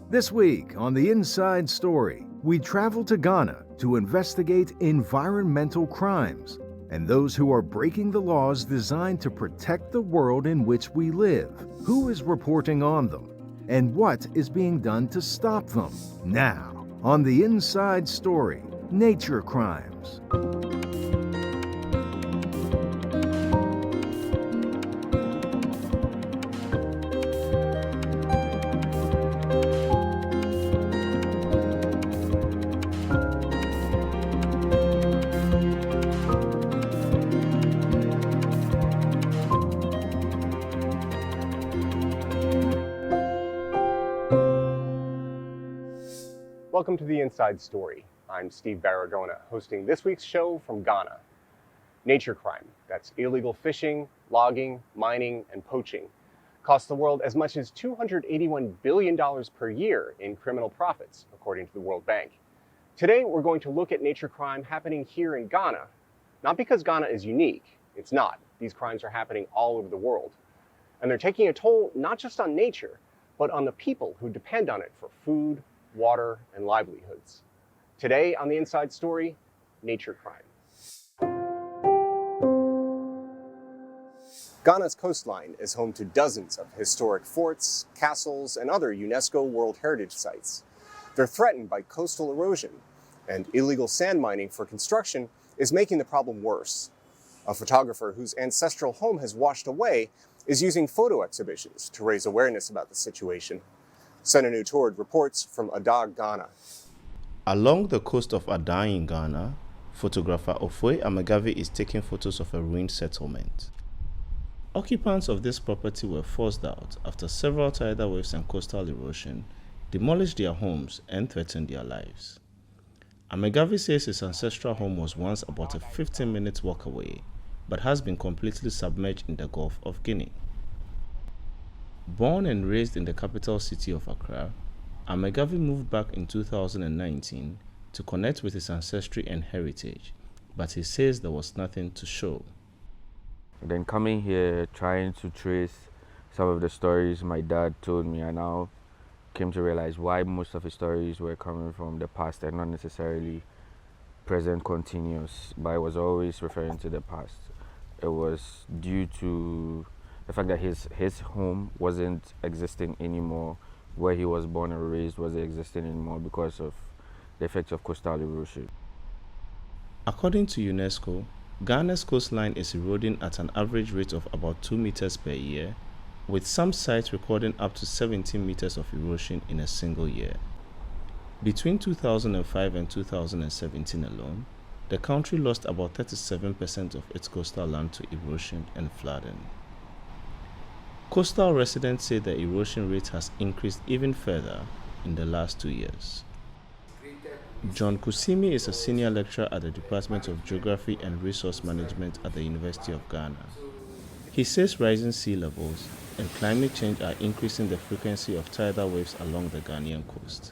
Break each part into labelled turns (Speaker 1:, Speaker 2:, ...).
Speaker 1: This week on The Inside Story, we travel to Ghana to investigate environmental crimes and those who are breaking the laws designed to protect the world in which we live. Who is reporting on them? And what is being done to stop them? Now, on The Inside Story, Nature Crimes.
Speaker 2: Welcome to The Inside Story. I'm Steve Barragona, hosting this week's show from Ghana. Nature crime, that's illegal fishing, logging, mining, and poaching, costs the world as much as $281 billion per year in criminal profits, according to the World Bank. Today, we're going to look at nature crime happening here in Ghana. Not because Ghana is unique, it's not. These crimes are happening all over the world. And they're taking a toll not just on nature, but on the people who depend on it for food, water, and livelihoods. Today on The Inside Story, nature crime. Ghana's coastline is home to dozens of historic forts, castles, and other UNESCO World Heritage Sites. They're threatened by coastal erosion, and illegal sand mining for construction is making the problem worse. A photographer whose ancestral home has washed away is using photo exhibitions to raise awareness about the situation. Senator Tourd reports from Ada, Ghana.
Speaker 3: Along the coast of Ada in Ghana, photographer Ofoe Amegavi is taking photos of a ruined settlement. Occupants of this property were forced out after several tidal waves and coastal erosion demolished their homes and threatened their lives. Amegavi says his ancestral home was once about a 15-minute walk away, but has been completely submerged in the Gulf of Guinea. Born and raised in the capital city of Accra, Amegavi moved back in 2019 to connect with his ancestry and heritage, but he says there was nothing to show.
Speaker 4: Then coming here, trying to trace some of the stories my dad told me, I now came to realize why most of his stories were coming from the past and not necessarily present continuous, but I was always referring to the past. It was due to the fact that his home wasn't existing anymore, where he was born and raised wasn't existing anymore because of the effects of coastal erosion.
Speaker 3: According to UNESCO, Ghana's coastline is eroding at an average rate of about 2 meters per year, with some sites recording up to 17 meters of erosion in a single year. Between 2005 and 2017 alone, the country lost about 37% of its coastal land to erosion and flooding. Coastal residents say the erosion rate has increased even further in the last 2 years. John Kusimi is a senior lecturer at the Department of Geography and Resource Management at the University of Ghana. He says rising sea levels and climate change are increasing the frequency of tidal waves along the Ghanaian coast.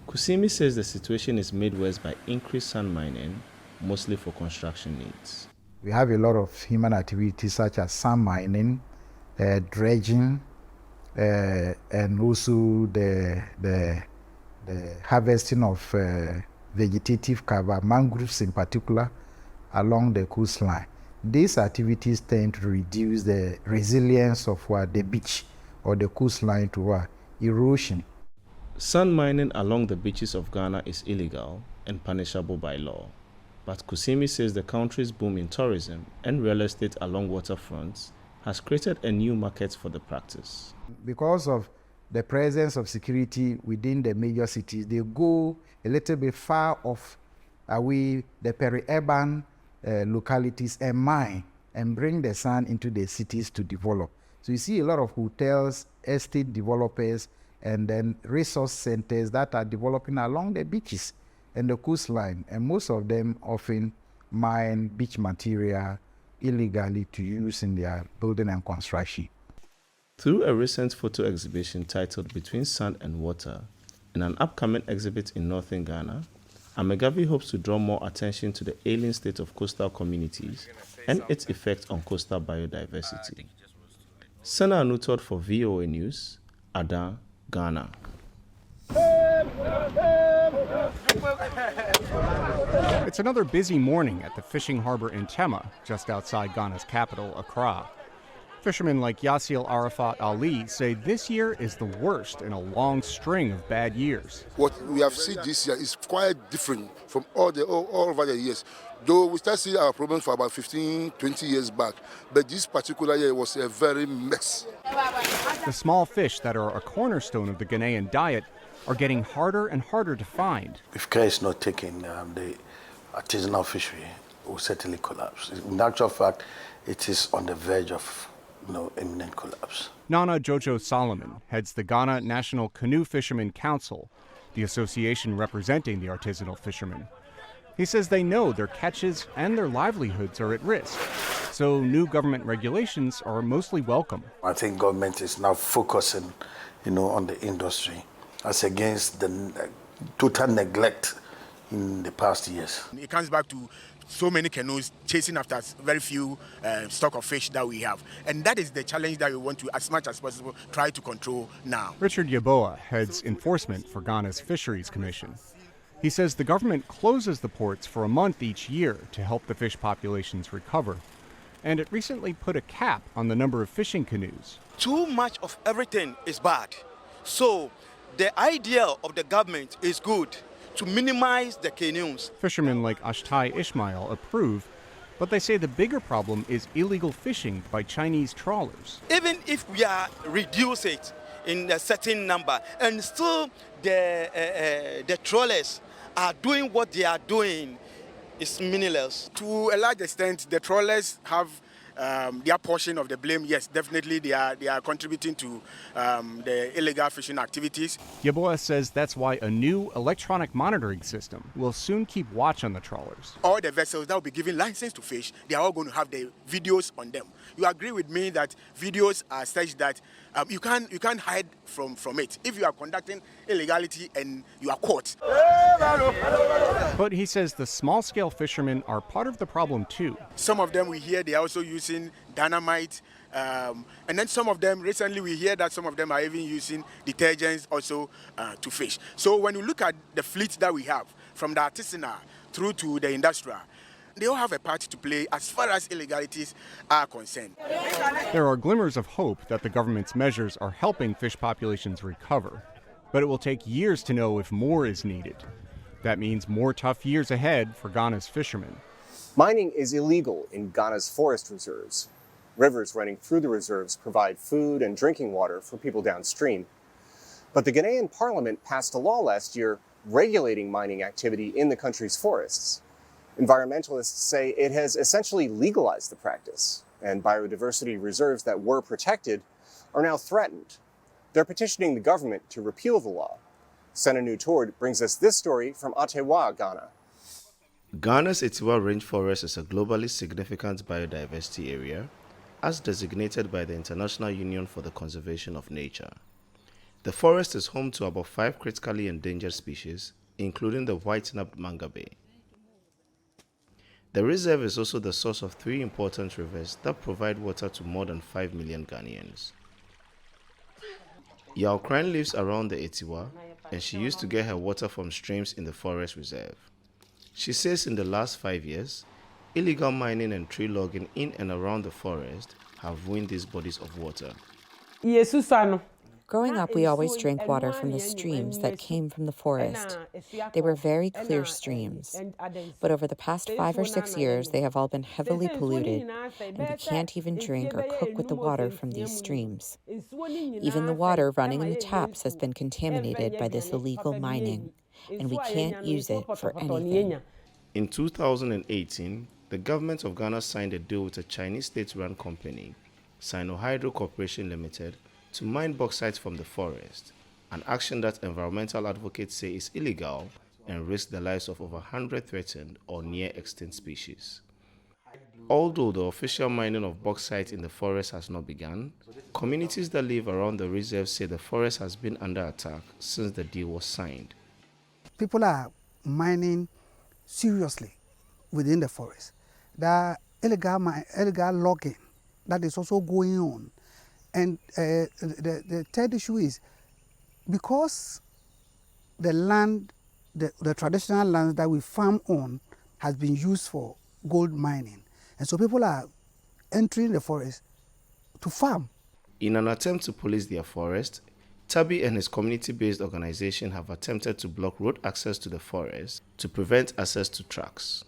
Speaker 3: Kusimi says the situation is made worse by increased sand mining, mostly for construction needs.
Speaker 5: We have a lot of human activities such as sand mining, dredging, and also the harvesting of vegetative cover, mangroves in particular, along the coastline. These activities tend to reduce the resilience of the beach or the coastline to erosion.
Speaker 3: Sand mining along the beaches of Ghana is illegal and punishable by law, but Kusimi says the country's boom in tourism and real estate along waterfronts has created a new market for the practice.
Speaker 5: Because of the presence of security within the major cities, they go a little bit far off away the peri-urban localities and mine and bring the sand into the cities to develop. So you see a lot of hotels, estate developers, and then resource centers that are developing along the beaches and the coastline, and most of them often mine beach material illegally to use in their building and construction.
Speaker 3: Through a recent photo exhibition titled Between Sand and Water and an upcoming exhibit in northern Ghana, Amegavi hopes to draw more attention to the ailing state of coastal communities and its effect on coastal biodiversity. Sana Anutod for VOA News, Ada, Ghana.
Speaker 6: It's another busy morning at the fishing harbor in Tema, just outside Ghana's capital, Accra. Fishermen like Yassil Arafat Ali say this year is the worst in a long string of bad years.
Speaker 7: What we have seen this year is quite different from all over the years. Though we start seeing our problems for about 15, 20 years back, but this particular year was a very mess.
Speaker 6: The small fish that are a cornerstone of the Ghanaian diet are getting harder and harder to find.
Speaker 8: If care is not taken, the artisanal fishery will certainly collapse. In actual fact, it is on the verge of imminent collapse.
Speaker 6: Nana Jojo Solomon heads the Ghana National Canoe Fishermen Council, the association representing the artisanal fishermen. He says they know their catches and their livelihoods are at risk, so new government regulations are mostly welcome.
Speaker 8: I think government is now focusing, on the industry as against the total neglect in the past years.
Speaker 9: It comes back to so many canoes chasing after very few stock of fish that we have. And that is the challenge that we want to, as much as possible, try to control now.
Speaker 6: Richard Yeboah heads enforcement for Ghana's Fisheries Commission. He says the government closes the ports for a month each year to help the fish populations recover. And it recently put a cap on the number of fishing canoes.
Speaker 10: Too much of everything is bad. So the idea of the government is good, to minimize the canoes.
Speaker 6: Fishermen like Ashtai Ismail approve, but they say the bigger problem is illegal fishing by Chinese trawlers.
Speaker 10: Even if we are reduce it in a certain number, and still the trawlers are doing what they are doing, it's meaningless.
Speaker 9: To a large extent, the trawlers have their portion of the blame. Yes, definitely they are contributing to the illegal fishing activities.
Speaker 6: Yeboah says that's why a new electronic monitoring system will soon keep watch on the trawlers.
Speaker 9: All the vessels that will be given license to fish, they are all going to have the videos on them. You agree with me that videos are such that you can't hide from it. If you are conducting illegality and you are caught.
Speaker 6: But he says the small-scale fishermen are part of the problem too.
Speaker 9: Some of them we hear they are also using dynamite, and then some of them, recently we hear that some of them are even using detergents also to fish. So when you look at the fleet that we have, from the artisanal through to the industrial, they all have a part to play as far as illegalities are concerned.
Speaker 6: There are glimmers of hope that the government's measures are helping fish populations recover, but it will take years to know if more is needed. That means more tough years ahead for Ghana's fishermen.
Speaker 2: Mining is illegal in Ghana's forest reserves. Rivers running through the reserves provide food and drinking water for people downstream. But the Ghanaian parliament passed a law last year regulating mining activity in the country's forests. Environmentalists say it has essentially legalized the practice, and biodiversity reserves that were protected are now threatened. They're petitioning the government to repeal the law. Senanu Tord brings us this story from Atewa, Ghana.
Speaker 3: Ghana's Etiwa Rainforest is a globally significant biodiversity area, as designated by the International Union for the Conservation of Nature. The forest is home to about 5 critically endangered species, including the white-napped mangabe. The reserve is also the source of 3 important rivers that provide water to more than 5 million Ghanaians. Yao Kran lives around the Etiwa, and she used to get her water from streams in the forest reserve. She says in the last 5 years, illegal mining and tree logging in and around the forest have ruined these bodies of water.
Speaker 11: Growing up, we always drank water from the streams that came from the forest. They were very clear streams. But over the past 5 or 6 years, they have all been heavily polluted, and we can't even drink or cook with the water from these streams. Even the water running in the taps has been contaminated by this illegal mining, and we can't use it for anything.
Speaker 3: In 2018, the government of Ghana signed a deal with a Chinese state-run company, Sino-Hydro Corporation Limited, to mine bauxite from the forest, an action that environmental advocates say is illegal and risks the lives of over 100 threatened or near-extinct species. Although the official mining of bauxite in the forest has not begun, communities that live around the reserve say the forest has been under attack since the deal was signed.
Speaker 12: People are mining seriously within the forest. There are illegal logging that is also going on. And the third issue is, because the land the traditional lands that we farm on has been used for gold mining. And so people are entering the forest to farm.
Speaker 3: In an attempt to police their forest, Tabi and his community-based organization have attempted to block road access to the forest to prevent access to trucks.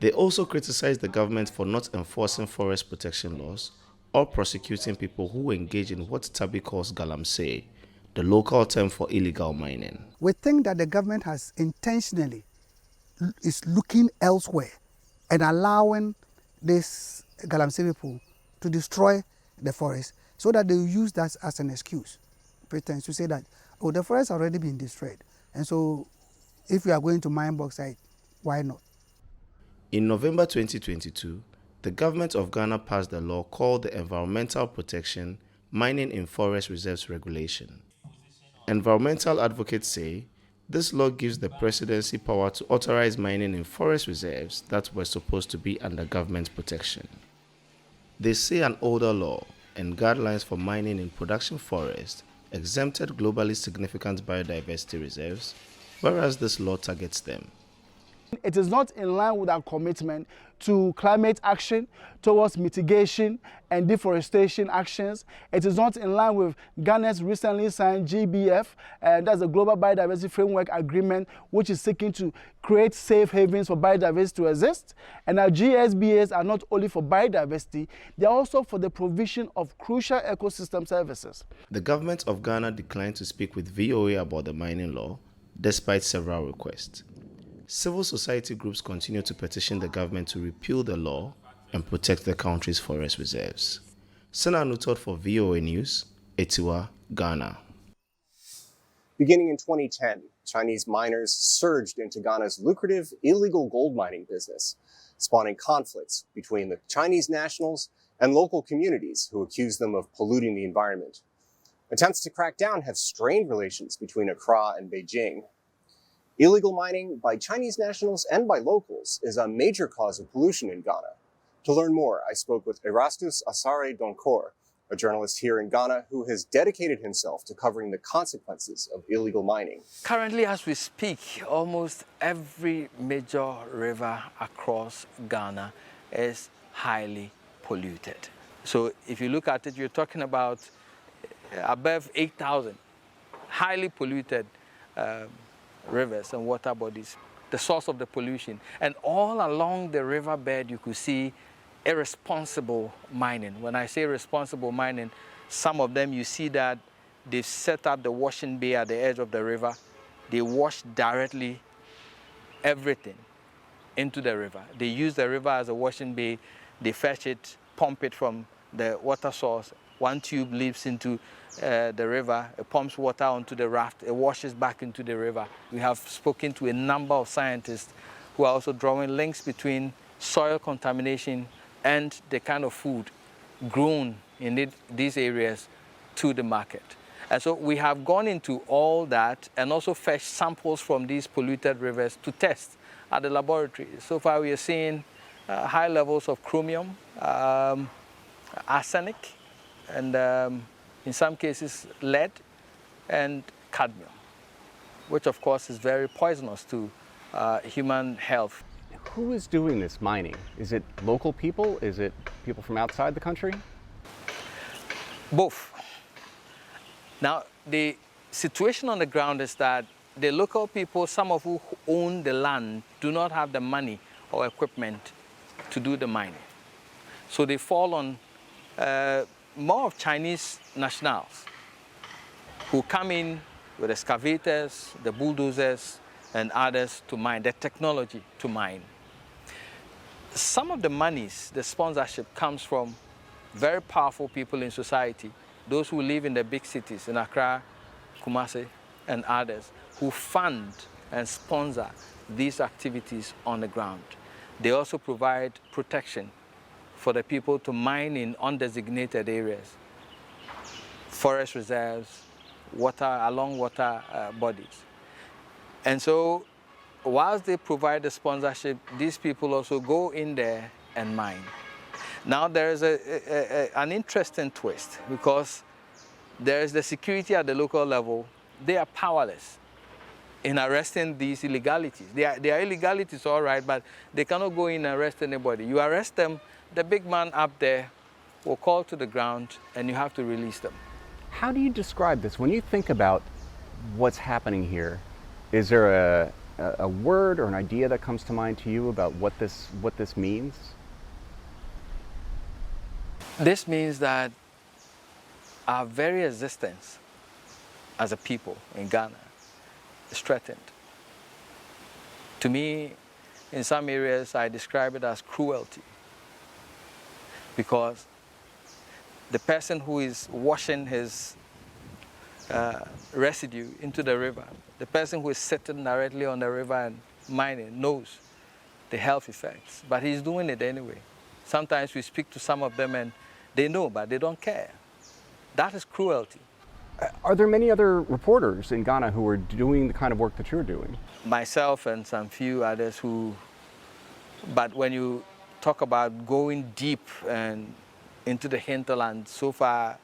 Speaker 3: They also criticize the government for not enforcing forest protection laws or prosecuting people who engage in what Tabi calls galamsey, the local term for illegal mining.
Speaker 12: We think that the government has intentionally is looking elsewhere and allowing these galamsey people to destroy the forest so that they will use that as an excuse, pretense to say that, oh, the forest has already been destroyed. And so if we are going to mine bauxite, why not?
Speaker 3: In November 2022, the government of Ghana passed a law called the Environmental Protection, Mining in Forest Reserves Regulation. Environmental advocates say this law gives the presidency power to authorize mining in forest reserves that were supposed to be under government protection. They say an older law and guidelines for mining in production forests exempted globally significant biodiversity reserves, whereas this law targets them.
Speaker 13: It is not in line with our commitment to climate action, towards mitigation and deforestation actions. It is not in line with Ghana's recently signed GBF, and that's the Global Biodiversity Framework Agreement, which is seeking to create safe havens for biodiversity to exist. And our GSBAs are not only for biodiversity, they are also for the provision of crucial ecosystem services.
Speaker 3: The government of Ghana declined to speak with VOA about the mining law, despite several requests. Civil society groups continue to petition the government to repeal the law and protect the country's forest reserves. Sana Nutot for VOA News, Etiwa, Ghana.
Speaker 2: Beginning in 2010, Chinese miners surged into Ghana's lucrative illegal gold mining business, spawning conflicts between the Chinese nationals and local communities who accuse them of polluting the environment. Attempts to crack down have strained relations between Accra and Beijing. Illegal mining by Chinese nationals and by locals is a major cause of pollution in Ghana. To learn more, I spoke with Erastus Asare Donkor, a journalist here in Ghana who has dedicated himself to covering the consequences of illegal mining.
Speaker 14: Currently, as we speak, almost every major river across Ghana is highly polluted. So if you look at it, you're talking about above 8,000 highly polluted rivers and water bodies, the source of the pollution. And all along the riverbed, you could see irresponsible mining. When I say responsible mining, some of them you see that they've set up the washing bay at the edge of the river. They wash directly everything into the river. They use the river as a washing bay. They fetch it, pump it from the water source. One tube leaps into the river, it pumps water onto the raft, it washes back into the river. We have spoken to a number of scientists who are also drawing links between soil contamination and the kind of food grown in these areas to the market. And so we have gone into all that and also fetched samples from these polluted rivers to test at the laboratory. So far we are seeing high levels of chromium, arsenic, and in some cases lead and cadmium, which of course is very poisonous to human health.
Speaker 6: Who is doing this mining? Is it local people? Is it people from outside the country?
Speaker 14: Both. Now, the situation on the ground is that the local people, some of who own the land, do not have the money or equipment to do the mining. So they fall on more of Chinese nationals who come in with excavators, the bulldozers, and others to mine, the technology to mine. Some of the monies, the sponsorship, comes from very powerful people in society, those who live in the big cities, in Accra, Kumasi, and others, who fund and sponsor these activities on the ground. They also provide protection for the people to mine in undesignated areas, forest reserves, along water bodies. And so, whilst they provide the sponsorship, these people also go in there and mine. Now there is an interesting twist, because there is the security at the local level. They are powerless. in arresting these illegalities. They are illegalities, all right, but they cannot go in and arrest anybody. You arrest them, the big man up there will call to the ground, and you have to release them.
Speaker 2: How do you describe this? When you think about what's happening here, is there a word or an idea that comes to mind to you about what this means?
Speaker 14: This means that our very existence as a people in Ghana is threatened. To me, in some areas, I describe it as cruelty, because the person who is washing his residue into the river, the person who is sitting directly on the river and mining knows the health effects, but he's doing it anyway. Sometimes we speak to some of them and they know, but they don't care. That is cruelty.
Speaker 2: Are there many other reporters in Ghana who are doing the kind of work that you're doing?
Speaker 14: Myself and some few others who, but when you talk about going deep and into the hinterland, so far,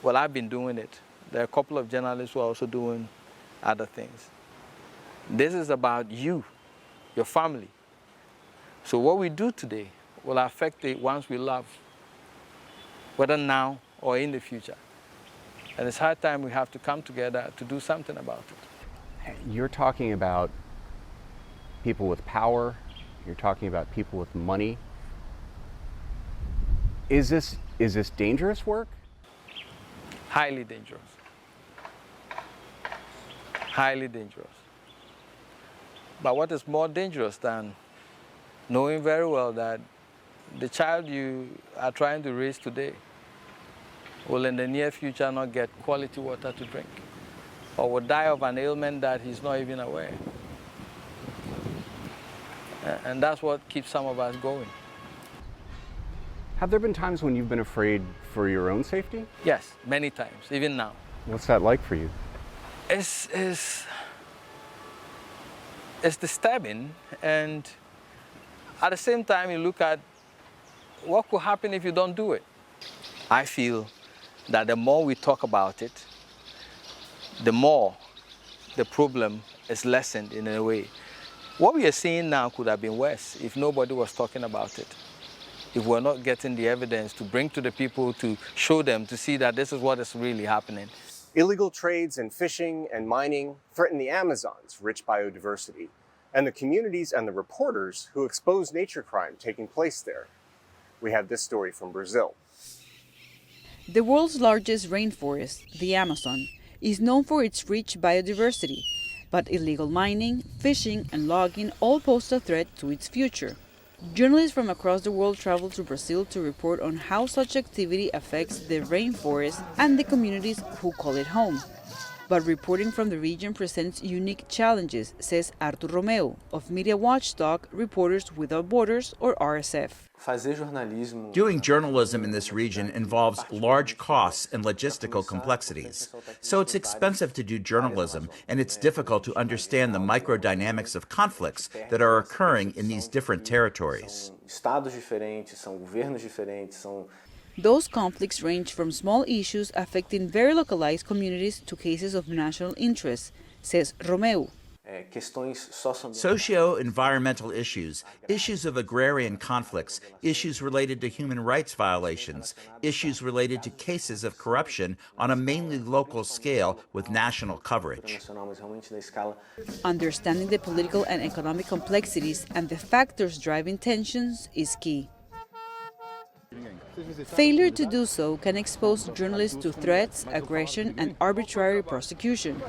Speaker 14: well, I've been doing it. There are a couple of journalists who are also doing other things. This is about you, your family. So what we do today will affect the ones we love, whether now or in the future. And it's high time we have to come together to do something about it.
Speaker 2: You're talking about people with power, you're talking about people with money. Is this dangerous work?
Speaker 14: Highly dangerous. Highly dangerous. But what is more dangerous than knowing very well that the child you are trying to raise today will in the near future not get quality water to drink, or will die of an ailment that he's not even aware. And that's what keeps some of us going.
Speaker 2: Have there been times when you've been afraid for your own safety?
Speaker 14: Yes, many times, even now.
Speaker 2: What's that like for you?
Speaker 14: It's disturbing, and at the same time you look at what could happen if you don't do it. I feel that the more we talk about it, the more the problem is lessened in a way. What we are seeing now could have been worse if nobody was talking about it, if we're not getting the evidence to bring to the people, to show them, to see that this is what is really happening.
Speaker 2: Illegal trades in fishing and mining threaten the Amazon's rich biodiversity and the communities and the reporters who expose nature crime taking place there. We have this story from Brazil.
Speaker 15: The world's largest rainforest, the Amazon, is known for its rich biodiversity, but illegal mining, fishing, and logging all pose a threat to its future. Journalists from across the world travel to Brazil to report on how such activity affects the rainforest and the communities who call it home. But reporting from the region presents unique challenges, says Arthur Romeo of media watchdog Reporters Without Borders, or RSF.
Speaker 16: Doing journalism in this region involves large costs and logistical complexities. So it's expensive to do journalism, and it's difficult to understand the microdynamics of conflicts that are occurring in these different territories.
Speaker 15: Those conflicts range from small issues affecting very localized communities to cases of national interest, says Romeo.
Speaker 16: Socio-environmental issues, issues of agrarian conflicts, issues related to human rights violations, issues related to cases of corruption on a mainly local scale with national coverage.
Speaker 15: Understanding the political and economic complexities and the factors driving tensions is key. Failure to do so can expose journalists to threats, aggression, and arbitrary prosecution.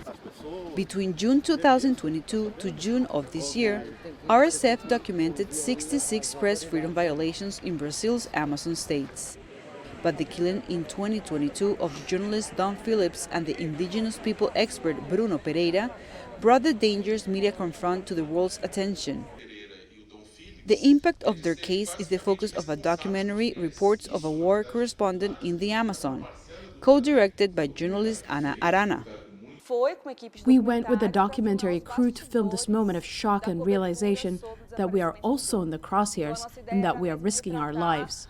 Speaker 15: Between June 2022 to June of this year, RSF documented 66 press freedom violations in Brazil's Amazon states. But the killing in 2022 of journalist Don Phillips and the indigenous people expert Bruno Pereira brought the dangers media confront to the world's attention. The impact of their case is the focus of a documentary, Reports of a War Correspondent in the Amazon, co-directed by journalist Ana Arana.
Speaker 17: We went with a documentary crew to film this moment of shock and realization that we are also in the crosshairs and that we are risking our lives.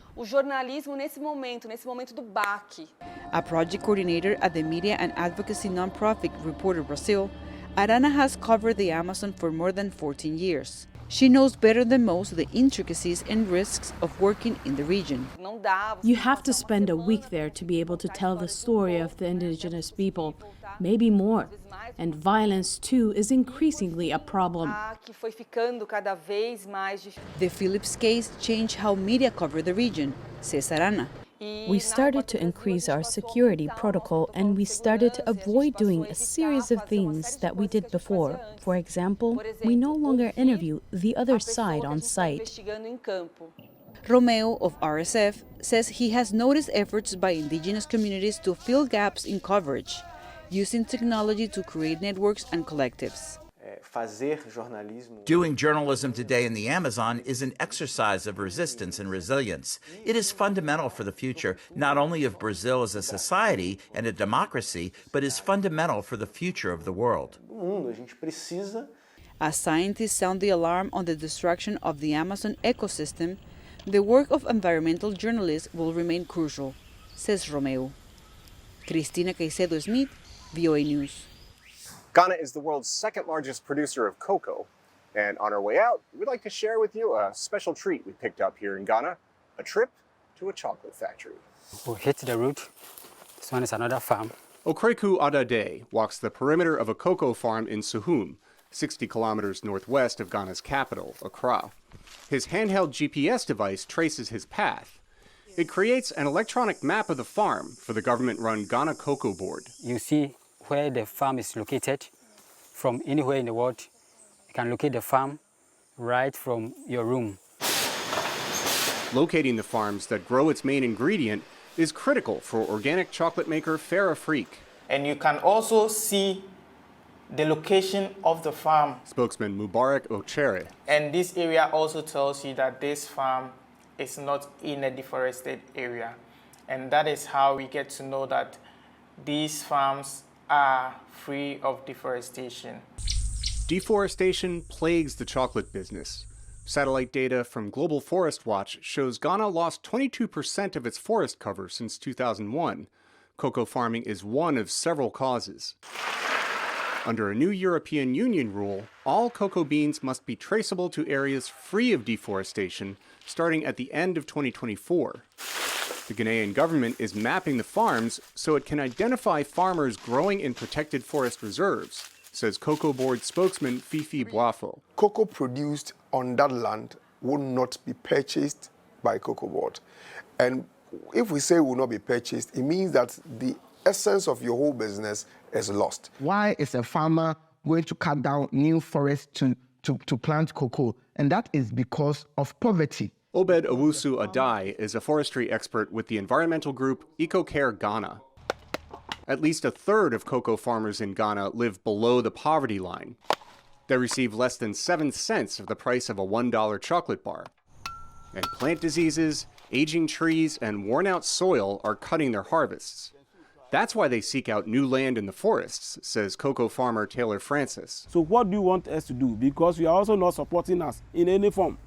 Speaker 15: A project coordinator at the media and advocacy nonprofit Reporter Brazil, Arana has covered the Amazon for more than 14 years. She knows better than most the intricacies and risks of working in the region.
Speaker 17: You have to spend a week there to be able to tell the story of the indigenous people, maybe more. And violence, too, is increasingly a problem.
Speaker 15: The Phillips case changed how media cover the region, says Arana.
Speaker 18: We started to increase our security protocol and we started to avoid doing a series of things that we did before. For example, we no longer interview the other side on site.
Speaker 15: Romeo of RSF says he has noticed efforts by indigenous communities to fill gaps in coverage, using technology to create networks and collectives.
Speaker 16: Doing journalism today in the Amazon is an exercise of resistance and resilience. It is fundamental for the future, not only of Brazil as a society and a democracy, but is fundamental for the future of the world.
Speaker 15: As scientists sound the alarm on the destruction of the Amazon ecosystem, the work of environmental journalists will remain crucial, says Romeo. Cristina Caicedo Smith, VOA News.
Speaker 2: Ghana is the world's second largest producer of cocoa. And on our way out, we'd like to share with you a special treat we picked up here in Ghana, a trip to a chocolate factory.
Speaker 19: We'll hit the route. This one is another farm.
Speaker 6: Okreku Adade walks the perimeter of a cocoa farm in Suhum, 60 kilometers northwest of Ghana's capital, Accra. His handheld GPS device traces his path. It creates an electronic map of the farm for the government-run Ghana Cocoa Board.
Speaker 19: You see where the farm is located. From anywhere in the world, you can locate the farm right from your room.
Speaker 6: Locating the farms that grow its main ingredient is critical for organic chocolate maker Farah Freak.
Speaker 20: And you can also see the location of the farm.
Speaker 6: Spokesman Mubarak Ochere.
Speaker 20: And this area also tells you that this farm is not in a deforested area. And that is how we get to know that these farms are free of deforestation.
Speaker 6: Deforestation plagues the chocolate business. Satellite data from Global Forest Watch shows Ghana lost 22% of its forest cover since 2001. Cocoa farming is one of several causes. Under a new European Union rule, all cocoa beans must be traceable to areas free of deforestation starting at the end of 2024. The Ghanaian government is mapping the farms so it can identify farmers growing in protected forest reserves, says Cocoa Board spokesman Fifi Boafo.
Speaker 21: Cocoa produced on that land will not be purchased by Cocoa Board. And if we say will not be purchased, it means that the essence of your whole business is lost.
Speaker 22: Why is a farmer going to cut down new forests to plant cocoa? And that is because of poverty.
Speaker 6: Obed Owusu Adai is a forestry expert with the environmental group EcoCare Ghana. At least a third of cocoa farmers in Ghana live below the poverty line. They receive less than 7 cents of the price of a $1 chocolate bar. And plant diseases, aging trees, and worn-out soil are cutting their harvests. That's why they seek out new land in the forests, says cocoa farmer Taylor Francis.
Speaker 23: So what do you want us to do? Because you are also not supporting us in any form.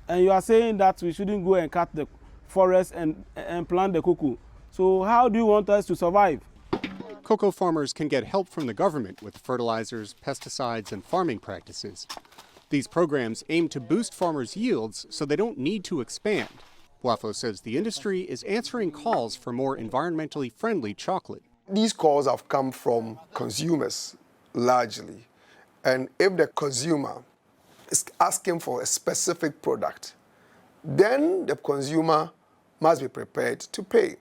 Speaker 23: And you are saying that we shouldn't go and cut the forest and plant the cocoa. So how do you want us to survive?
Speaker 6: Cocoa farmers can get help from the government with fertilizers, pesticides, and farming practices. These programs aim to boost farmers' yields so they don't need to expand. Boafo says the industry is answering calls for more environmentally friendly chocolate.
Speaker 21: These calls have come from consumers, largely. And if the consumer is asking for a specific product, then the consumer must be prepared to pay.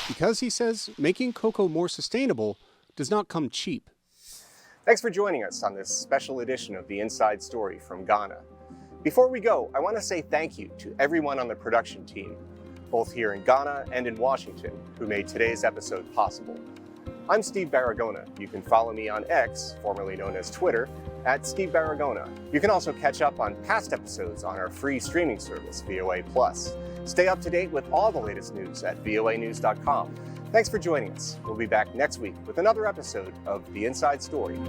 Speaker 6: Because, he says, making cocoa more sustainable does not come cheap.
Speaker 2: Thanks for joining us on this special edition of The Inside Story from Ghana. Before we go, I want to say thank you to everyone on the production team, both here in Ghana and in Washington, who made today's episode possible. I'm Steve Baragona. You can follow me on X, formerly known as Twitter, at Steve Baragona. You can also catch up on past episodes on our free streaming service, VOA+. Stay up to date with all the latest news at voanews.com. Thanks for joining us. We'll be back next week with another episode of The Inside Story.